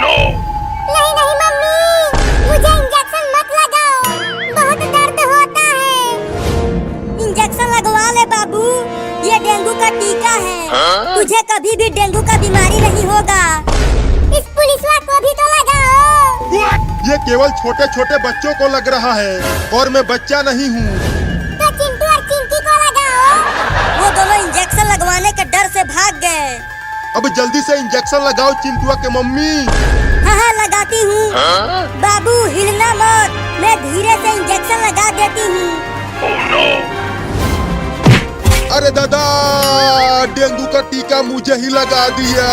नहीं नहीं मम्मी, मुझे इंजेक्शन मत लगाओ, बहुत दर्द होता है। इंजेक्शन लगवा ले बाबू, ये डेंगू का टीका है। तुझे कभी भी डेंगू का बीमारी नहीं होगा। इस पुलिसवा को भी तो लगाओ। ये केवल छोटे छोटे बच्चों को लग रहा है और मैं बच्चा नहीं हूँ। तो चिंटू और चिंकी को लगाओ। वो दोनों इंजेक्शन लगवाने के डर से भाग गए। अब जल्दी से इंजेक्शन लगाओ चिंटुआ के मम्मी। हाँ हाँ लगाती हूँ। बाबू हिलना मत, मैं धीरे से इंजेक्शन लगा देती हूँ। अरे दादा, डेंगू का टीका मुझे ही लगा दिया।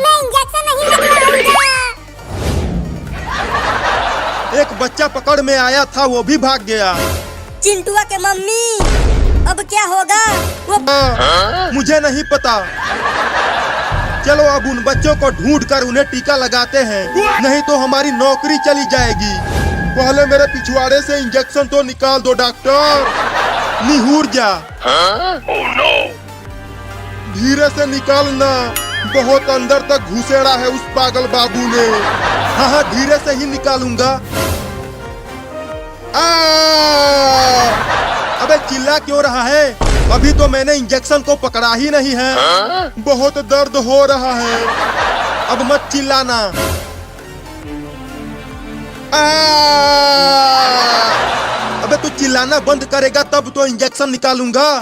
मैं इंजेक्शन नहीं लगवाऊंगा। एक बच्चा पकड़ में आया था, वो भी भाग गया। चिंटुआ के मम्मी, अब क्या होगा? वो मुझे नहीं पता। चलो अब उन बच्चों को ढूंढ कर उन्हें टीका लगाते हैं, नहीं तो हमारी नौकरी चली जाएगी। पहले मेरे पिछवाड़े से इंजेक्शन तो निकाल दो डॉक्टर। निहुर जा। धीरे से निकालना, बहुत अंदर तक घुसेड़ा है उस पागल बाबू ने। हाँ हाँ धीरे से ही निकालूंगा। अबे चिल्ला क्यों रहा है? अभी तो मैंने इंजेक्शन को पकड़ा ही नहीं है। बहुत दर्द हो रहा है। अब मत चिल्लाना। अबे तू चिल्लाना बंद करेगा तब तो इंजेक्शन निकालूंगा।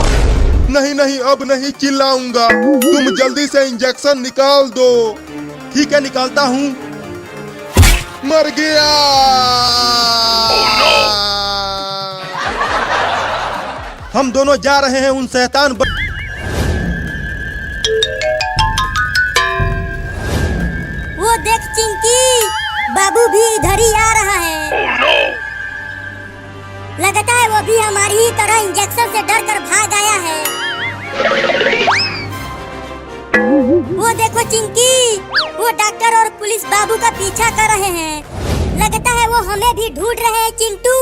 नहीं नहीं अब नहीं चिल्लाऊंगा। तुम जल्दी से इंजेक्शन निकाल दो। ठीक है निकालता हूँ। मर गया। हम दोनों जा रहे हैं उन शैतान वो देख चिंकी, बाबू भी इधर ही आ रहा है। लगता है वो भी हमारी ही तरह इंजेक्शन से डर कर भाग आया है। वो देखो चिंकी, वो डॉक्टर और पुलिस बाबू का पीछा कर रहे हैं। लगता है वो हमें भी ढूंढ रहे हैं। चिंटू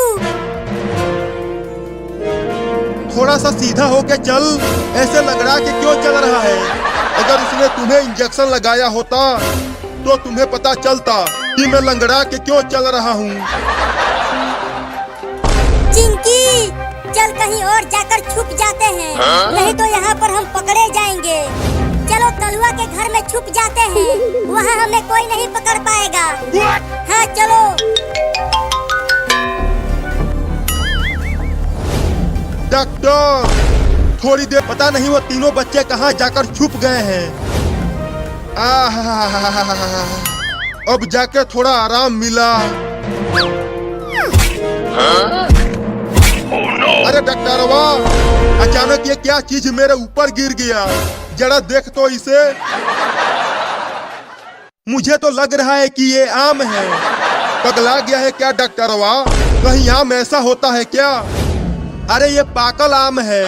थोड़ा सा सीधा होके चल। ऐसे लंगड़ा के क्यों चल रहा है? अगर उसने तुम्हें इंजेक्शन लगाया होता तो तुम्हें पता चलता कि मैं लंगड़ा के क्यों चल रहा हूँ। चिंकी चल कहीं और जाकर छुप जाते हैं, नहीं तो यहाँ पर हम पकड़े जाएंगे। चलो कलुआ के घर में छुप जाते हैं, वहाँ हमें कोई नहीं पकड़ पाएगा। हाँ चलो। डॉक्टर थोड़ी देर, पता नहीं वो तीनों बच्चे कहाँ जाकर छुप गए हैं। अब जाके थोड़ा आराम मिला। अरे डॉक्टरवा, अचानक ये क्या चीज मेरे ऊपर गिर गया? जरा देख तो इसे। मुझे तो लग रहा है कि ये आम है। पगला गया है क्या डॉक्टरवा? कहीं आम ऐसा होता है क्या? अरे ये पाकल आम है।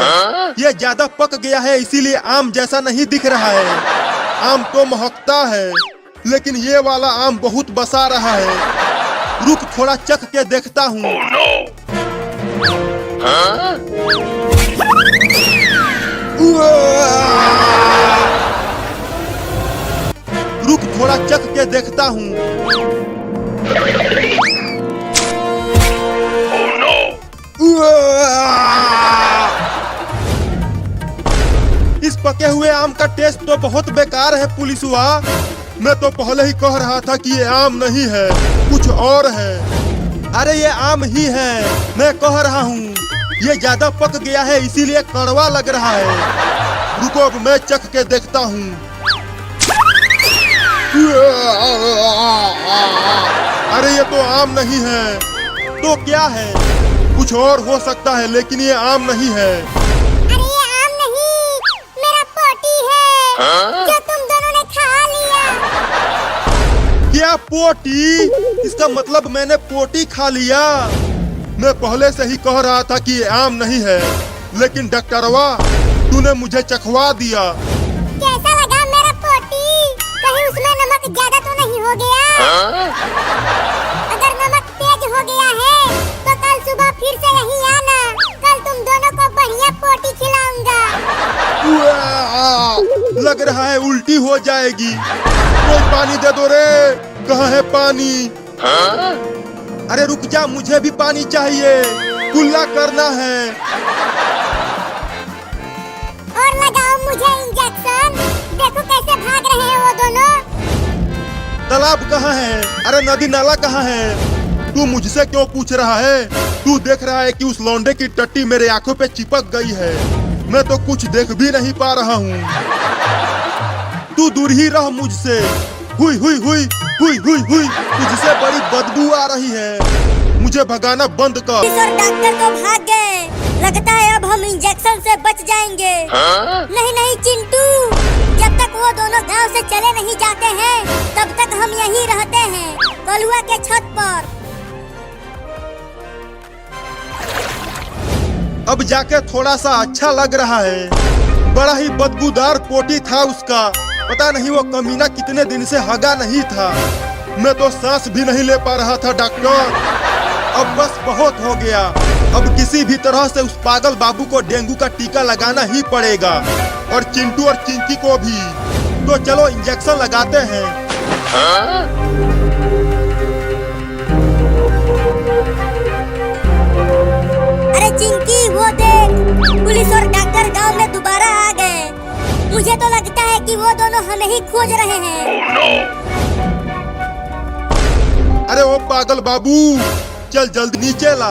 ये ज्यादा पक गया है इसीलिए आम जैसा नहीं दिख रहा है। आम तो महकता है लेकिन ये वाला आम बहुत बसा रहा है। रुक थोड़ा चख के देखता हूँ। रुक थोड़ा चख के देखता हूँ। इस पके हुए आम का टेस्ट तो बहुत बेकार है पुलिसवा। मैं तो पहले ही कह रहा था कि ये आम नहीं है, कुछ और है। अरे ये आम ही है, मैं कह रहा हूँ। ये ज्यादा पक गया है इसीलिए कड़वा लग रहा है। रुको अब मैं चख के देखता हूँ। अरे ये तो आम नहीं है। तो क्या है? कुछ और हो सकता है लेकिन ये आम नहीं है। अरे ये आम नहीं, मेरा पोटी है जो तुम दोनों ने खा लिया। क्या पोटी? इसका मतलब मैंने पोटी खा लिया। मैं पहले से ही कह रहा था कि ये आम नहीं है, लेकिन डॉक्टरवा तूने मुझे चखवा दिया। कैसा लगा मेरा पोटी? कहीं उसमें नमक ज्यादा तो नहीं हो गया? अगर नमक तेज हो गया है तो कल सुबह फिर से यहीं आना। कल तुम दोनों को बढ़िया पोटी खिलाऊंगा। लग रहा है उल्टी हो जाएगी। कोई पानी दे दो रे। कहाँ है पानी? अरे रुक जा, मुझे भी पानी चाहिए। कुल्ला करना है। और लगाओ मुझे इंजेक्शन। देखो कैसे भाग रहे हैं वो दोनों। तालाब कहाँ है? अरे नदी नाला कहाँ है? तू मुझसे क्यों पूछ रहा है? तू देख रहा है कि उस लौंडे की टट्टी मेरे आंखों पे चिपक गई है। मैं तो कुछ देख भी नहीं पा रहा हूँ। तू दूर ही रह मुझसे। हुई हुई हुई हुई हुई हुई, तुझसे बड़ी बदबू आ रही है। मुझे भगाना बंद कर। पुलिस और डॉक्टर तो भाग गए। लगता है अब हम इंजेक्शन से बच जाएंगे। नहीं नहीं चिंटू, जब तक वो दोनों गांव से चले नहीं जाते हैं तब तक हम यहीं रहते हैं, कलुआ के छत पर। अब जाके थोड़ा सा अच्छा लग रहा है। बड़ा ही बदबूदार पोटी था उसका। पता नहीं वो कमीना कितने दिन से हगा नहीं था। मैं तो सांस भी नहीं ले पा रहा था डॉक्टर। अब बस बहुत हो गया। अब किसी भी तरह से उस पागल बाबू को डेंगू का टीका लगाना ही पड़ेगा, और चिंटू और चिंकी को भी। तो चलो इंजेक्शन लगाते हैं। अरे चिंकी, वो देख, पुलिस और डॉक्टर गांव में दोबारा आ गए। मुझे तो लगता है कि वो दोनों हमें ही खोज रहे हैं। अरे ओ पागल बाबू, चल जल्दी नीचे ला।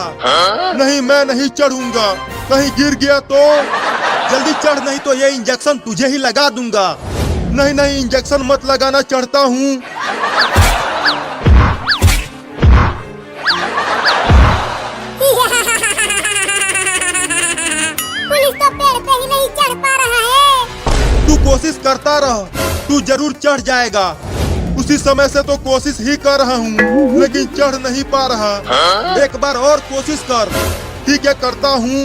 नहीं, मैं नहीं चढ़ूंगा। कहीं गिर गया तो? जल्दी चढ़, नहीं तो ये इंजेक्शन तुझे ही लगा दूंगा। नहीं नहीं, इंजेक्शन मत लगाना, चढ़ता हूँ। पुलिस तो पेड़ पे ही नहीं चढ़ पा रहा है। तू कोशिश करता रह, तू जरूर चढ़ जाएगा। उसी समय से तो कोशिश ही कर रहा हूँ, लेकिन चढ़ नहीं पा रहा। एक बार और कोशिश कर। ठीक है, करता हूँ।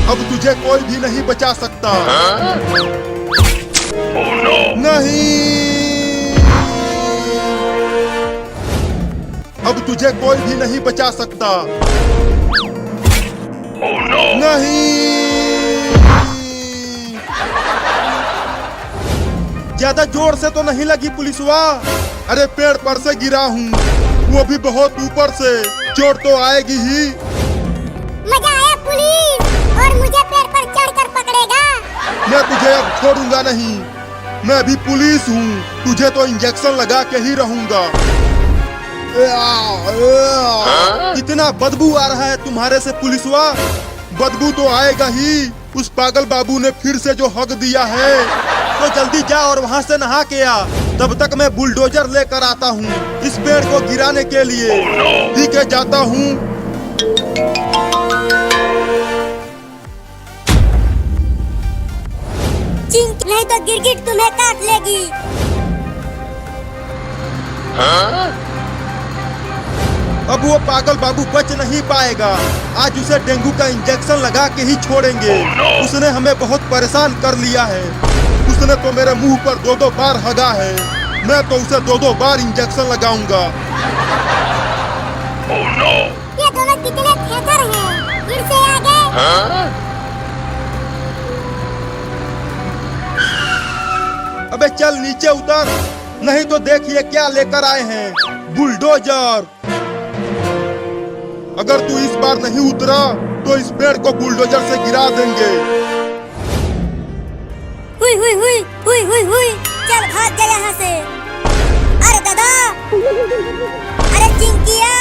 अब तुझे कोई भी नहीं बचा सकता। नहीं, अब तुझे कोई भी नहीं बचा सकता। नहीं, ज्यादा जोर से तो नहीं लगी पुलिसवा। अरे पेड़ पर से गिरा हूँ, वो भी बहुत ऊपर से। चोट तो आएगी ही। मजा आया पुलिस, और मुझे पेड़ पर चढ़कर पकड़ेगा। मैं तुझे अब छोड़ूंगा नहीं। मैं भी पुलिस हूँ, तुझे तो इंजेक्शन लगा के ही रहूंगा। इतना बदबू आ रहा है तुम्हारे से पुलिसवा। बदबू तो आएगा ही। उस पागल बाबू ने फिर से जो हक दिया है। तो जल्दी जा और वहाँ से नहा के आ। तब तक मैं बुलडोजर लेकर आता हूँ इस पेड़ को गिराने के लिए। ठीक है, जाता हूँ। चिंकी, नहीं तो गिरगिट तुम्हें काट लेगी। अब वो पागल बाबू बच नहीं पाएगा। आज उसे डेंगू का इंजेक्शन लगा के ही छोड़ेंगे। उसने हमें बहुत परेशान कर लिया है। उसने तो मेरे मुंह पर 2-2 बार हगा है। मैं तो उसे 2-2 बार इंजेक्शन लगाऊंगा। ये दोनों कितने खेतर हैं। फिर से आ गए। अबे चल नीचे उतर, नहीं तो देखिए क्या लेकर आए हैं। बुलडोजर। अगर तू इस बार नहीं उतरा तो इस पेड़ को बुलडोजर से गिरा देंगे। हुई हुई हुई हुई हुई हुई, चल भाग जा यहाँ से। अरे दादा, अरे चिंकिया,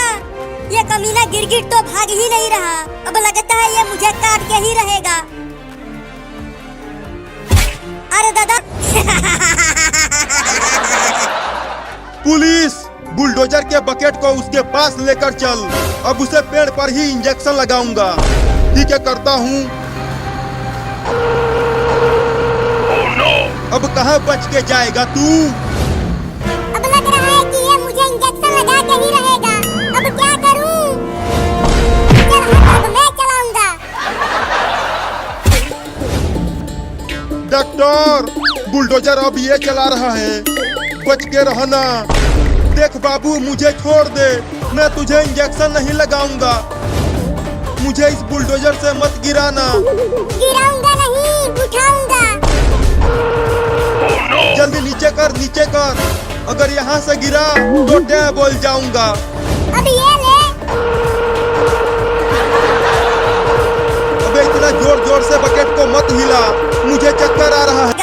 ये कमीना गिरगिट तो भाग ही नहीं रहा। अब लगता है ये मुझे काट के ही रहेगा। अरे दादा। पुलिस, बुलडोजर के बकेट को उसके पास लेकर चल। अब उसे पेड़ पर ही इंजेक्शन लगाऊंगा। ठीक है, करता हूँ। अब कहाँ बच के जाएगा तू? अब लग रहा है कि ये मुझे इंजेक्शन लगा के ही रहेगा। अब क्या करूं? चल, अब मैं चलाऊंगा। डॉक्टर, बुलडोजर अब ये चला रहा है। बच के रहना। देख बाबू, मुझे छोड़ दे। मैं तुझे इंजेक्शन नहीं लगाऊंगा। मुझे इस बुलडोजर से मत गिराना। गिराऊंगा नहीं, उठाऊंगा। जल्दी नीचे कर, नीचे कर। अगर यहाँ से गिरा तो टै बोल जाऊंगा। अब ये ले। अबे इतना जोर जोर से बकेट को मत हिला, मुझे चक्कर आ रहा है।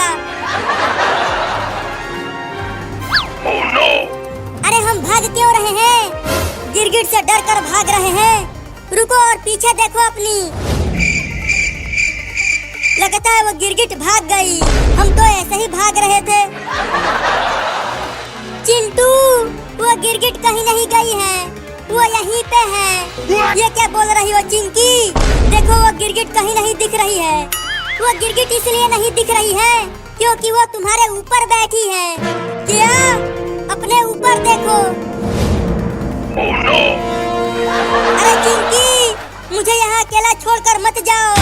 अरे हम भाग क्यों रहे हैं? गिरगिट से डर कर भाग रहे हैं। रुको और पीछे देखो अपनी। लगता है वो गिरगिट भाग गई। हम तो ऐसे ही भाग रहे थे। चिंटू, वो गिरगिट कहीं नहीं गई है, वो यहीं पे है। ये क्या बोल रही हो चिंकी? देखो वो गिरगिट कहीं नहीं दिख रही है। वो गिरगिट इसलिए नहीं दिख रही है क्योंकि वो तुम्हारे ऊपर बैठी है। क्या? अपने ऊपर देखो। अरे चिंकी, मुझे यहाँ अकेला छोड़कर मत जाओ।